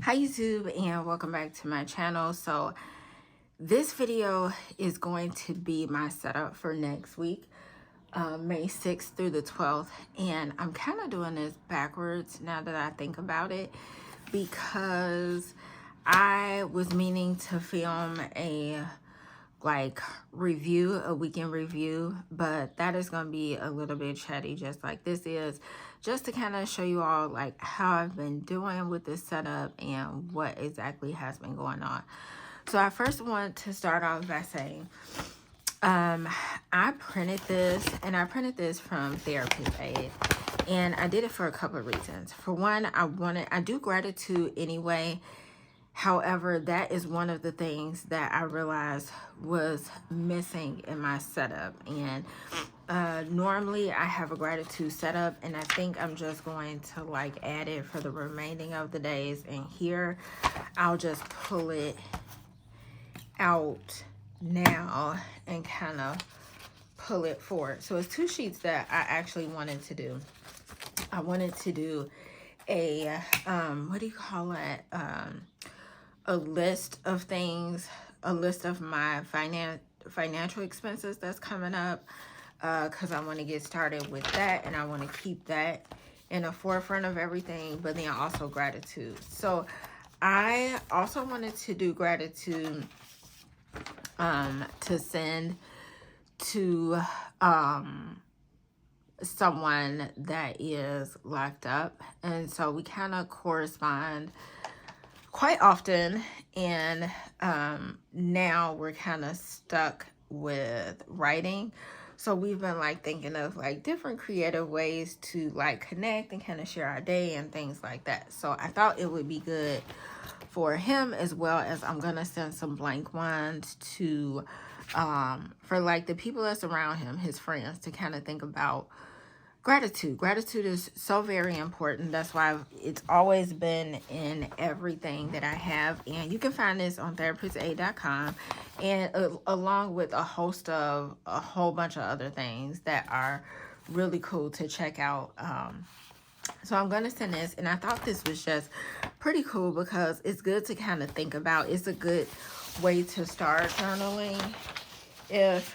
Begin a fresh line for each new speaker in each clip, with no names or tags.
Hi YouTube, and welcome back to my channel. So this video is going to be my setup for next week, May 6th through the 12th. And I'm kind of doing this backwards now that I think about it, because I was meaning to film a a weekend review, but that is going to be a little bit chatty, just like this is, just to kind of show you all like how I've been doing with this setup and what exactly has been going on. So I first want to start off by saying I printed this, and I printed this from Therapist Aid, and I did it for a couple of reasons. For one, I do gratitude anyway. However, that is one of the things that I realized was missing in my setup. And normally I have a gratitude setup, and I think I'm just going to like add it for the remaining of the days. And here I'll just pull it out now and kind of pull it forward. So it's two sheets that I actually wanted to do. I wanted to do a, what do you call it? A list of things, a list of my financial expenses that's coming up, because I want to get started with that, and I want to keep that in the forefront of everything, but then also gratitude. So I also wanted to do gratitude to send to someone that is locked up, and so we kind of correspond quite often, and now we're kind of stuck with writing. So we've been like thinking of like different creative ways to like connect and kind of share our day and things like that. So I thought it would be good for him, as well as I'm gonna send some blank ones to for like the people that's around him, his friends, to kind of think about gratitude. Gratitude is so very important. That's why it's always been in everything that I have. And you can find this on therapistaid.com, and along with a whole bunch of other things that are really cool to check out. So I'm going to send this, and I thought this was just pretty cool because it's good to kind of think about. It's a good way to start journaling if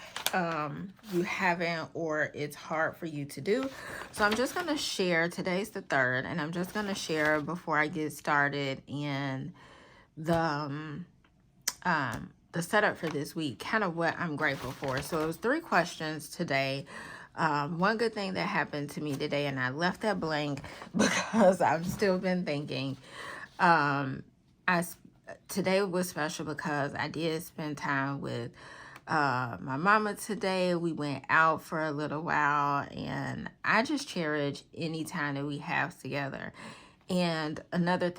you haven't, or it's hard for you to do. So I'm just going to share, today's the 3rd, and I'm just going to share before I get started in the setup for this week, kind of what I'm grateful for. So it was 3 questions today. One good thing that happened to me today, and I left that blank because I've still been thinking. Today was special because I did spend time with my mama today. We went out for a little while, and I just cherish any time that we have together. And another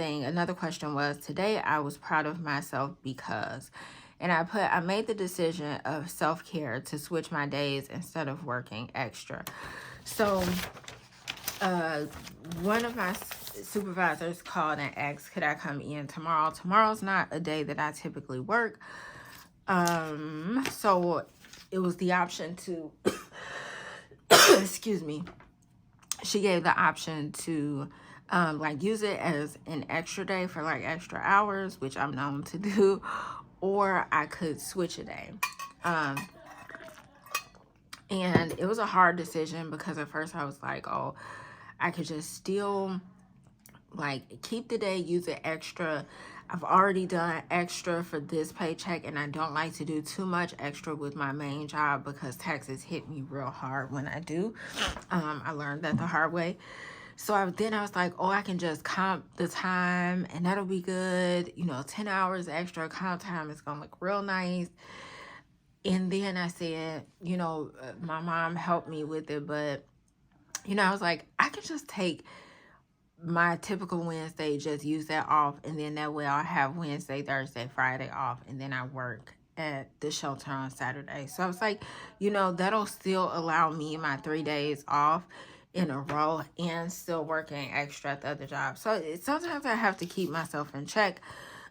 question was, today I was proud of myself because, and I made the decision of self-care to switch my days instead of working extra. So one of my supervisors called and asked, could I come in tomorrow? Tomorrow's not a day that I typically work. So it was the option to, excuse me, she gave the option to like use it as an extra day for like extra hours, which I'm known to do, or I could switch a day. And it was a hard decision because at first I was like, oh, I could just still like keep the day, use it extra. I've already done extra for this paycheck, and I don't like to do too much extra with my main job because taxes hit me real hard when I do. I learned that the hard way. So then I was like, oh, I can just comp the time, and that'll be good. 10 hours extra comp time is gonna look real nice. And then I said, my mom helped me with it, but I was like, I can just take my typical Wednesday, just use that off, and then that way I'll have Wednesday, Thursday, Friday off, and then I work at the shelter on Saturday. So I was like, that'll still allow me my 3 days off in a row and still working extra at the other job. So sometimes I have to keep myself in check.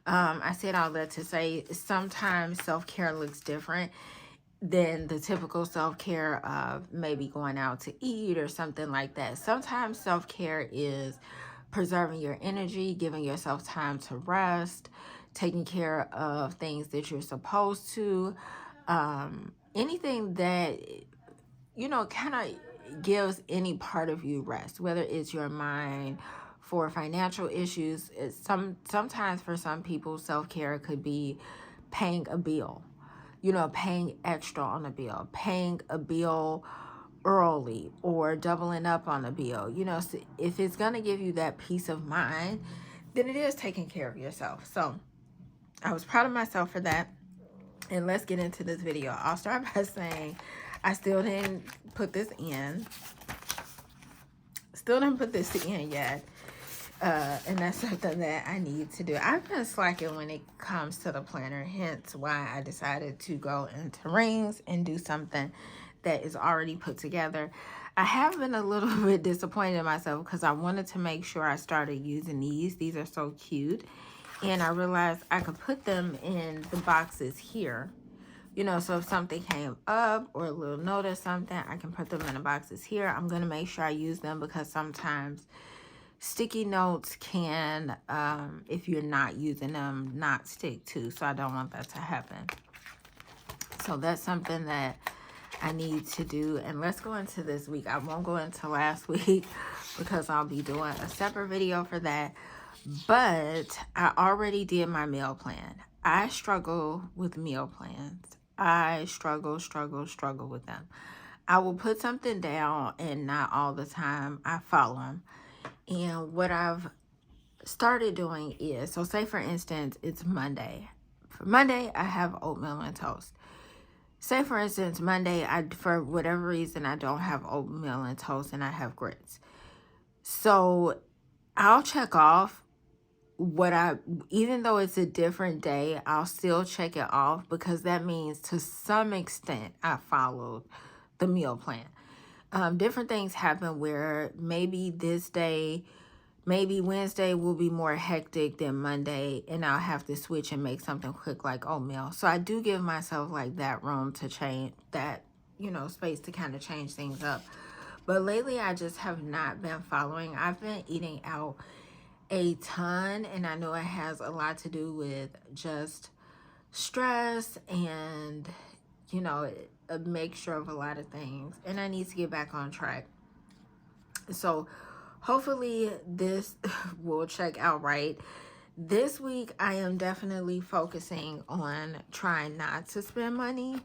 I said all that to say sometimes self-care looks different than the typical self-care of maybe going out to eat or something like that. Sometimes self-care is preserving your energy, giving yourself time to rest, taking care of things that you're supposed to, anything that, kind of gives any part of you rest, whether it's your mind. For financial issues, sometimes for some people, self-care could be paying a bill, paying extra on a bill, paying a bill early, or doubling up on a bill. So if it's going to give you that peace of mind, then it is taking care of yourself. So I was proud of myself for that. And let's get into this video. I'll start by saying I still didn't put this in. Still didn't put this in yet. And that's something that I need to do. I've been slacking when it comes to the planner, hence why I decided to go into rings and do something that is already put together. I have been a little bit disappointed in myself because I wanted to make sure I started using these. These are so cute. And I realized I could put them in the boxes here. So if something came up or a little note or something, I can put them in the boxes here. I'm going to make sure I use them because sometimes sticky notes can, if you're not using them, not stick to. So I don't want that to happen. So that's something that I need to do. And let's go into this week. I won't go into last week because I'll be doing a separate video for that. But I already did my meal plan. I struggle with meal plans. I struggle with them. I will put something down and not all the time I follow them. And what I've started doing is, so say for instance, it's Monday. For Monday, I have oatmeal and toast. Say for instance, Monday, for whatever reason, I don't have oatmeal and toast and I have grits. So I'll check off even though it's a different day, I'll still check it off because that means to some extent I followed the meal plan. Different things happen where maybe this day, maybe Wednesday will be more hectic than Monday and I'll have to switch and make something quick like oatmeal. So I do give myself like that room to change that, space to kind of change things up. But lately I just have not been following. I've been eating out a ton, and I know it has a lot to do with just stress and a mixture of a lot of things, and I need to get back on track. So hopefully this will check out right. This week I am definitely focusing on trying not to spend money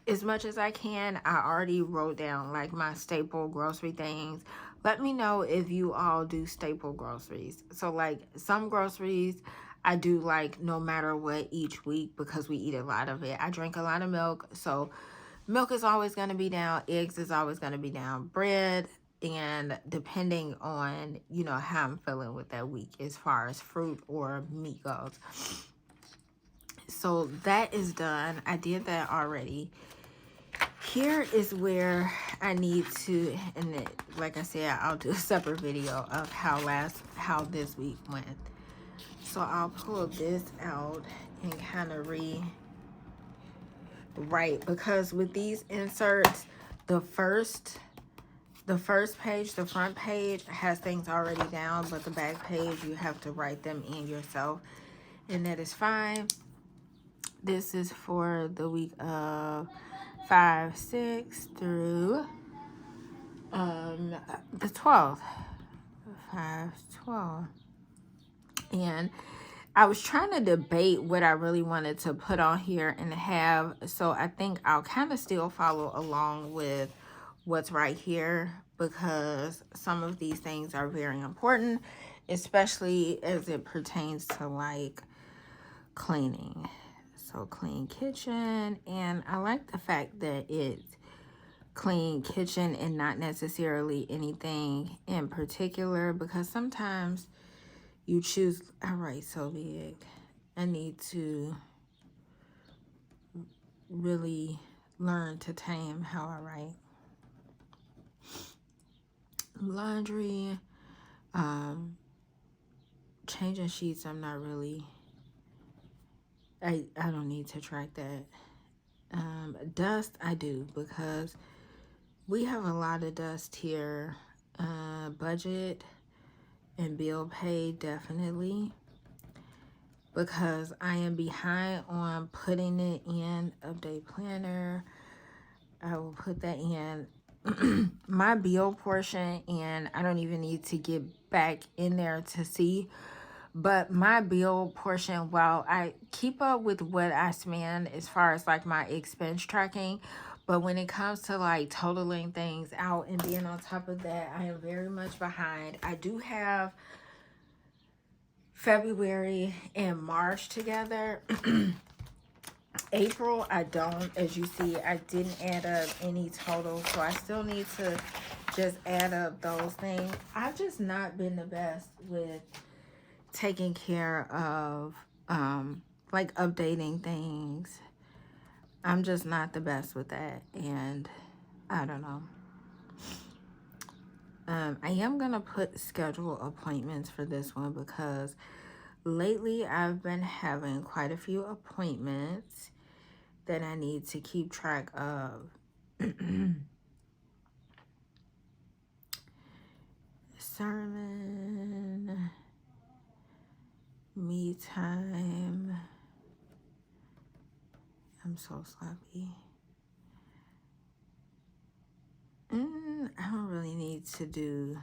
as much as I can. I already wrote down like my staple grocery things. Let me know if you all do staple groceries. So like some groceries I do like no matter what each week because we eat a lot of it. I drink a lot of milk. So milk is always going to be down. Eggs is always going to be down. Bread, and depending on, how I'm feeling with that week as far as fruit or meat goes. So that is done. I did that already. Here is where I need to, and like I said, I'll do a separate video of how this week went. So I'll pull this out and kind of rewrite, because with these inserts, the first page, the front page has things already down, but the back page you have to write them in yourself, and that is fine. This is for the week of 5-6 through the 12th. 5-12. And I was trying to debate what I really wanted to put on here and have, so I think I'll kind of still follow along with what's right here, because some of these things are very important, especially as it pertains to like cleaning. So clean kitchen, and I like the fact that it's clean kitchen and not necessarily anything in particular, because sometimes you choose, I write so big. I need to really learn to tame how I write. Laundry, changing sheets, I'm not really, I don't need to track that. Dust, I do, because we have a lot of dust here. Budget, and bill pay, definitely, because I am behind on putting it in update planner. I will put that in my bill portion, and I don't even need to get back in there to see. But my bill portion, while I keep up with what I spend as far as like my expense tracking, but when it comes to like totaling things out and being on top of that, I am very much behind. I do have February and March together. April, I don't. As you see, I didn't add up any totals, so I still need to just add up those things. I've just not been the best with taking care of like updating things. I'm just not the best with that, and I don't know. I am gonna put schedule appointments for this one because lately I've been having quite a few appointments that I need to keep track of. Sermon, me time. I'm so sloppy. I don't really need to do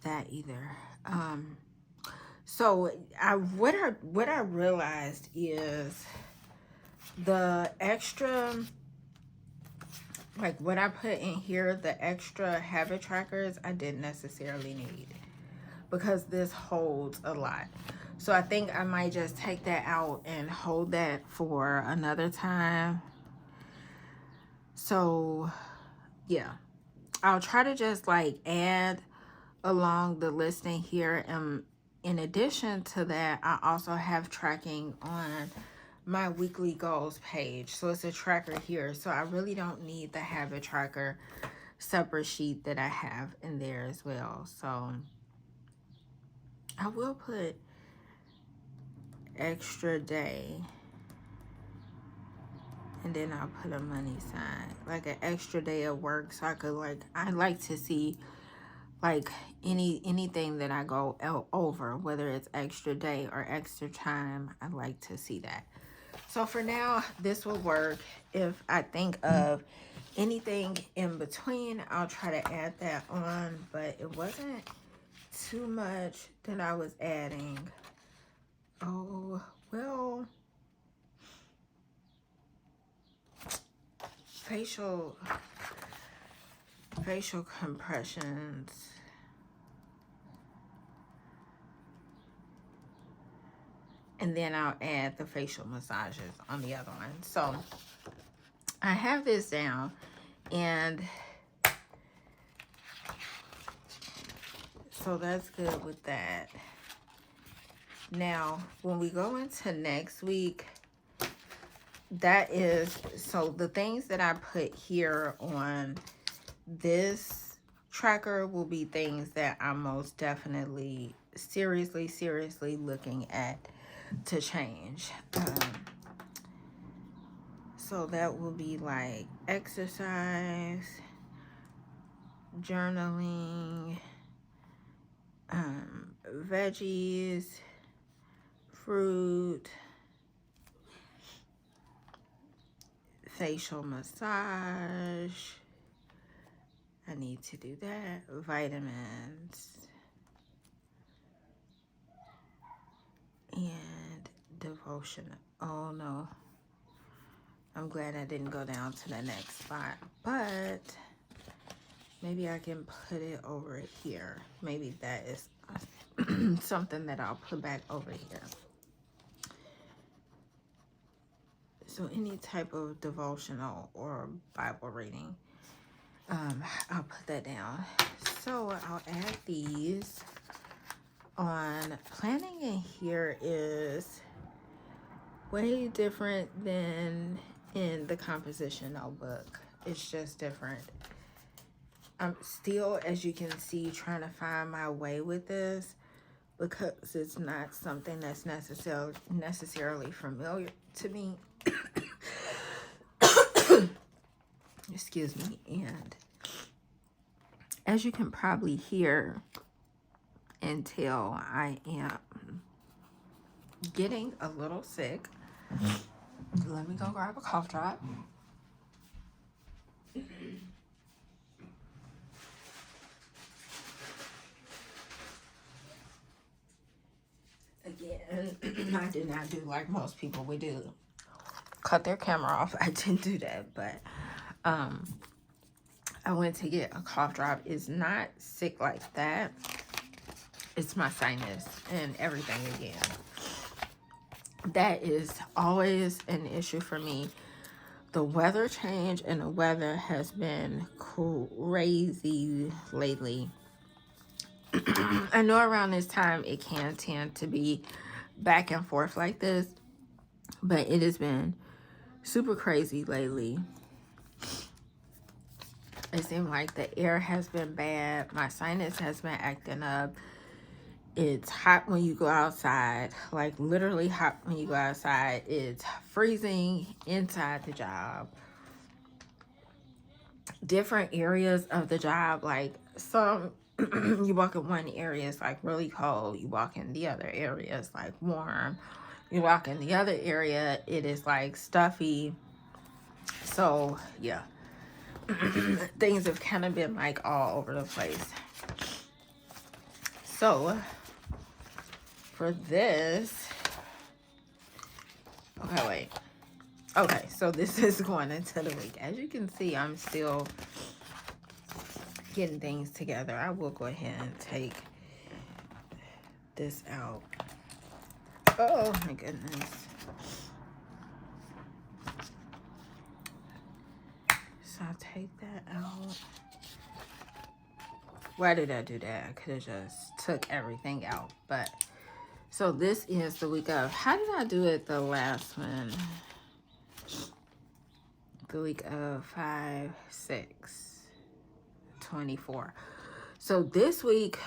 that either. So what I realized is the extra, like what I put in here, the extra habit trackers, I didn't necessarily need because this holds a lot. So I think I might just take that out and hold that for another time. So yeah, I'll try to just like add along the listing here. And in addition to that, I also have tracking on my weekly goals page. So it's a tracker here. So I really don't need the habit tracker separate sheet that I have in there as well. So I will put extra day, and then I'll put a money sign, like an extra day of work, so I could I like to see like anything that I go over, whether it's extra day or extra time. I like to see that. So for now, this will work. If I think of anything in between, I'll try to add that on, but it wasn't too much that I was adding. Oh, well, facial compressions. And then I'll add the facial massages on the other one. So I have this down, and so that's good with that. Now, when we go into next week, that is, so the things that I put here on this tracker will be things that I'm most definitely seriously looking at to change. So that will be like exercise, journaling, veggies, fruit, facial massage. I need to do that. Vitamins. And devotion. Oh no. I'm glad I didn't go down to the next spot. But maybe I can put it over here. Maybe that is something that I'll put back over here. So any type of devotional or Bible reading, I'll put that down. So I'll add these on. Planning in here is way different than in the composition notebook. It's just different. I'm still, as you can see, trying to find my way with this because it's not something that's necessarily familiar to me. Excuse me. And as you can probably hear, until I am getting a little sick. Let me go grab a cough drop. Again, I did not do like most people would do. Cut their camera off. I didn't do that, but I went to get a cough drop. It's not sick like that. It's my sinus and everything again. That is always an issue for me. The weather change and the weather has been crazy lately. I know around this time it can tend to be back and forth like this, but it has been super crazy lately. It seems like the air has been bad. My sinus has been acting up. It's hot when you go outside, like literally hot when you go outside. It's freezing inside the job. Different areas of the job, like some you walk in one area, it's like really cold. You walk in the other area, it's like warm. You walk in the other area, it is like stuffy. So yeah, things have kind of been like all over the place. So for this, okay, so this is going into the week. As you can see, I'm still getting things together. I will go ahead and take this out. Oh my goodness. So I'll take that out. Why did I do that? I could have just took everything out. But so this is the week of, how did I do it the last one? The week of 5, 6, 24. So this week,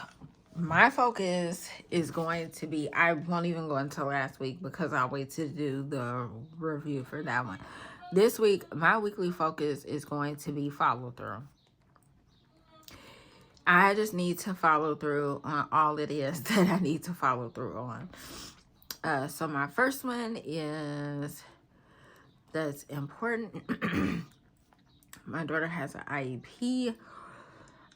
my focus is going to be, I won't even go into last week because I'll wait to do the review for that one. This week, my weekly focus is going to be follow through. I just need to follow through on all it is that I need to follow through on. So my first one is, that's important. My daughter has an IEP.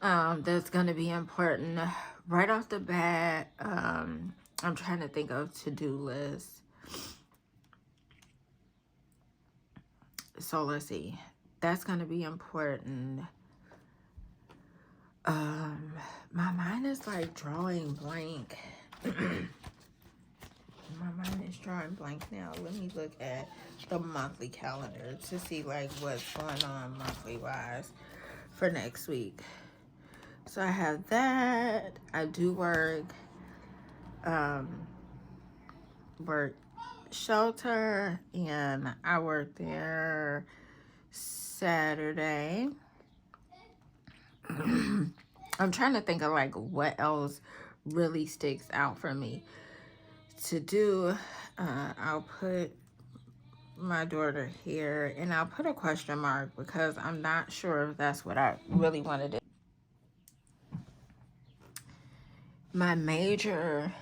That's going to be important. Right off the bat, I'm trying to think of to-do lists. So let's see. That's going to be important. My mind is like drawing blank. My mind is drawing blank now. Let me look at the monthly calendar to see like what's going on monthly wise for next week. So I have that. I do work shelter, and I work there Saturday. I'm trying to think of like what else really sticks out for me to do. I'll put my daughter here, and I'll put a question mark because I'm not sure if that's what I really want to do. My major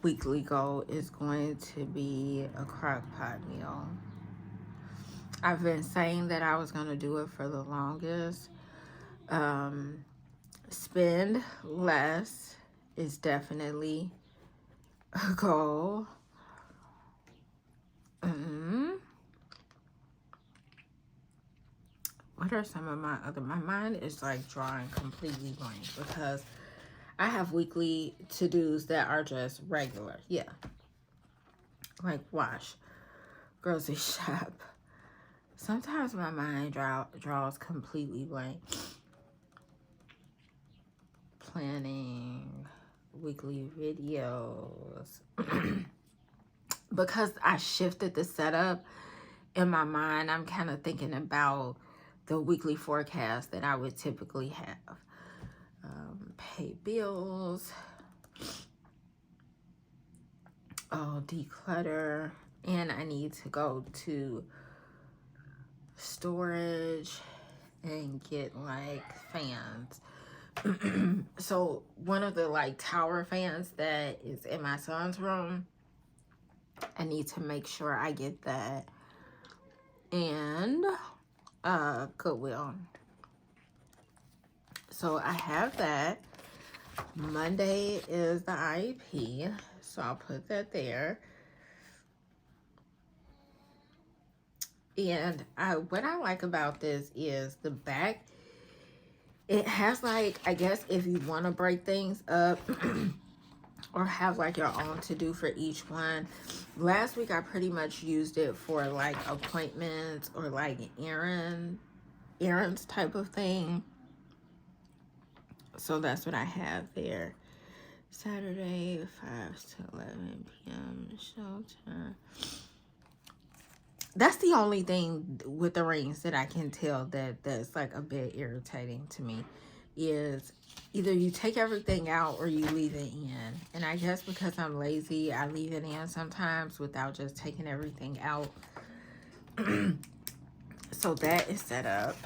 weekly goal is going to be a crock pot meal. I've been saying that I was going to do it for the longest. Spend less is definitely a goal. What are some of my mind is like drawing completely blank because I have weekly to-dos that are just regular. Yeah. Like wash, grocery shop. Sometimes my mind draws completely blank. Planning, weekly videos. Because I shifted the setup in my mind, I'm kind of thinking about the weekly forecast that I would typically have. Pay bills. Declutter. And I need to go to storage and get like fans So one of the like tower fans that is in my son's room, I need to make sure I get that. And Goodwill. So I have that. Monday is the IEP, so I'll put that there. And what I like about this is the back. It has like, I guess if you want to break things up or have like your own to do for each one. Last week I pretty much used it for like appointments or like errands type of thing. So that's what I have there. Saturday, 5 to 11 p.m. shelter. That's the only thing with the rings that I can tell that's like a bit irritating to me, is either you take everything out or you leave it in. And I guess because I'm lazy, I leave it in sometimes without just taking everything out. So that is set up.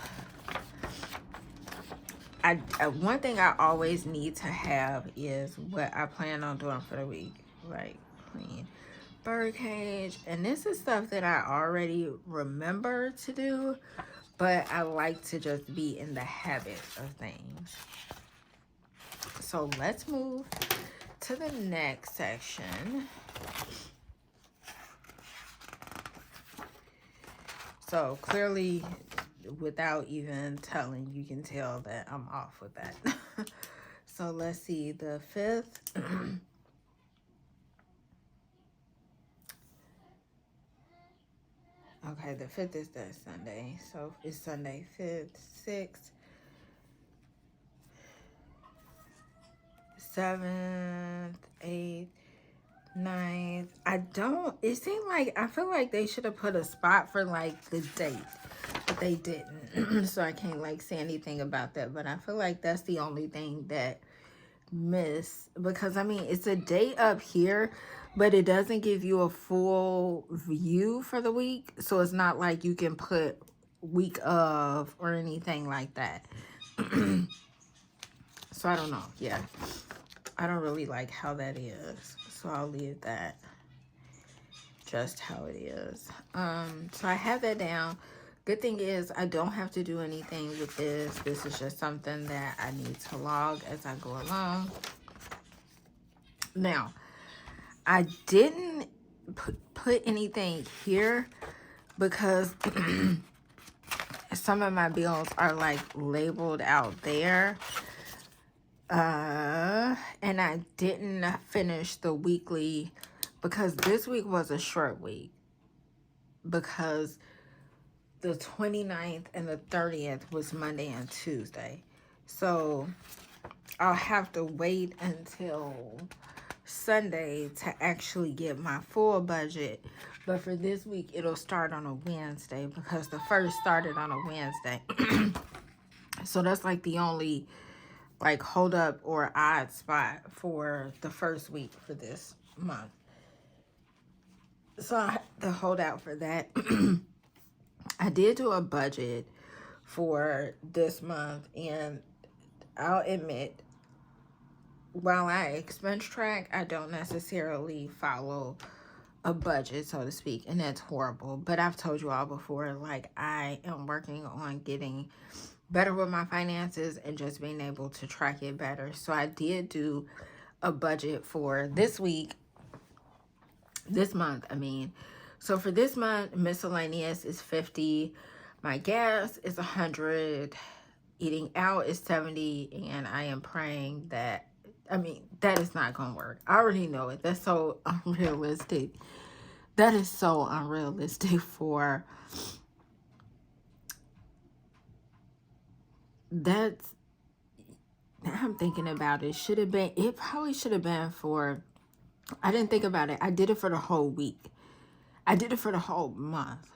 One thing I always need to have is what I plan on doing for the week. Like clean birdcage, and this is stuff that I already remember to do, but I like to just be in the habit of things. So let's move to the next section. So clearly, without even telling, you can tell that I'm off with that. So let's see, the 5th. Okay, the 5th is that Sunday. So it's Sunday, 5th, 6th, 7th, 8th, 9th. It seemed like, I feel like they should have put a spot for like the date, but they didn't. So I can't like say anything about that, but I feel like that's the only thing that missed, because I mean, it's a date up here, but it doesn't give you a full view for the week. So it's not like you can put week of or anything like that. So I don't know. Yeah, I don't really like how that is. So I'll leave that just how it is. So I have that down. Good thing is I don't have to do anything with this. This is just something that I need to log as I go along. Now, I didn't put anything here because some of my bills are like labeled out there. And I didn't finish the weekly because this week was a short week, because the 29th and the 30th was Monday and Tuesday. So I'll have to wait until Sunday to actually get my full budget. But for this week, it'll start on a Wednesday because the first started on a Wednesday. So that's like the only like hold up or odd spot for the first week for this month. So I have to hold out for that. I did do a budget for this month, and I'll admit, while I expense track, I don't necessarily follow a budget, so to speak, and that's horrible. But I've told you all before, like, I am working on getting better with my finances and just being able to track it better. So I did do a budget for this month, I mean. So for this month, miscellaneous is 50, my gas is 100, eating out is 70, and I am praying that, I mean, that is not gonna work. I already know it. That's so unrealistic. That is so unrealistic for, that's, now I'm thinking about it. It probably should have been for, I didn't think about it. I did it for the whole week. I did it for the whole month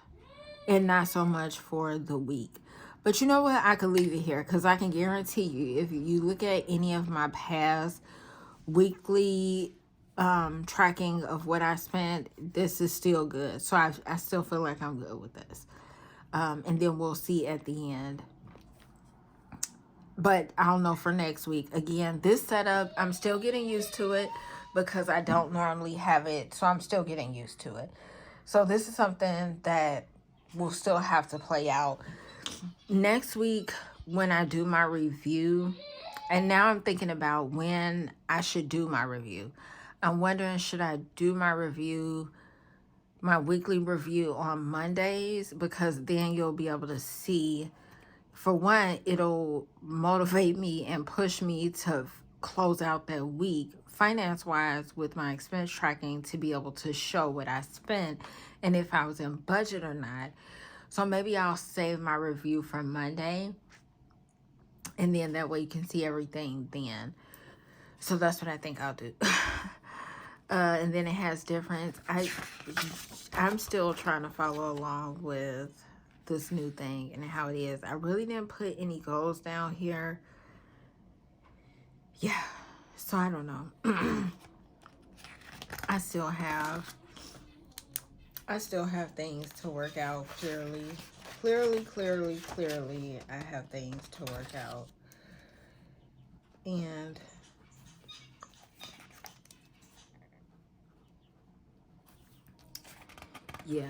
and not so much for the week. But you know what? I could leave it here because I can guarantee you, if you look at any of my past weekly tracking of what I spent, this is still good. So I still feel like I'm good with this. And then we'll see at the end But I don't know for next week. Again, this setup, I'm still getting used to it because I don't normally have it. So I'm still getting used to it. So this is something that will still have to play out. Next week, when I do my review, and now I'm thinking about when I should do my review. I'm wondering, should I do my review, my weekly review on Mondays? Because then you'll be able to see, for one, it'll motivate me and push me to close out that week finance wise with my expense tracking, to be able to show what I spent and if I was in budget or not. So maybe I'll save my review for Monday, and then that way you can see everything then. So that's what I think I'll do. And then it has difference. I'm still trying to follow along with this new thing and how it is. I really didn't put any goals down here. Yeah, so I don't know. I still have things to work out. Clearly I have things to work out. And yeah,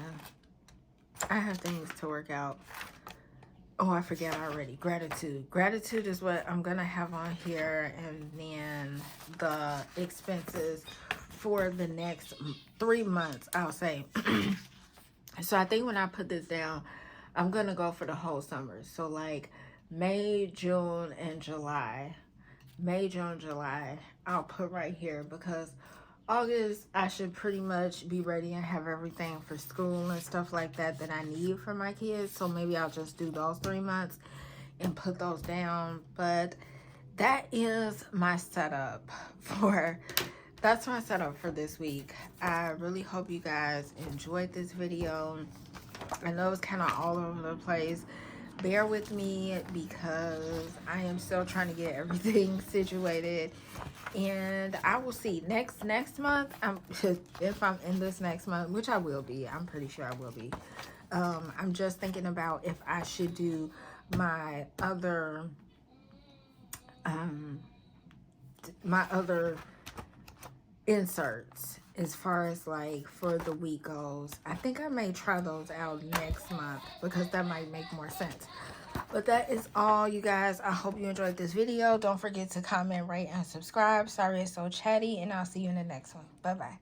I have things to work out. Oh, I forget already. Gratitude. Gratitude is what I'm going to have on here. And then the expenses for the next 3 months, I'll say. So I think when I put this down, I'm going to go for the whole summer. So like May, June, and July. May, June, July, I'll put right here, because August, I should pretty much be ready and have everything for school and stuff like that that I need for my kids. So maybe I'll just do those 3 months and put those down. But that is my setup for, that's my setup for this week. I really hope you guys enjoyed this video. I know it's kind of all over the place. Bear with me because I am still trying to get everything situated. And I will see next month. If I'm in this next month, which I will be, I'm pretty sure I will be. I'm just thinking about if I should do my other inserts as far as like for the week goes. I think I may try those out next month because that might make more sense. But that is all, you guys. I hope you enjoyed this video. Don't forget to comment, rate, and subscribe. Sorry it's so chatty, and I'll see you in the next one. Bye-bye.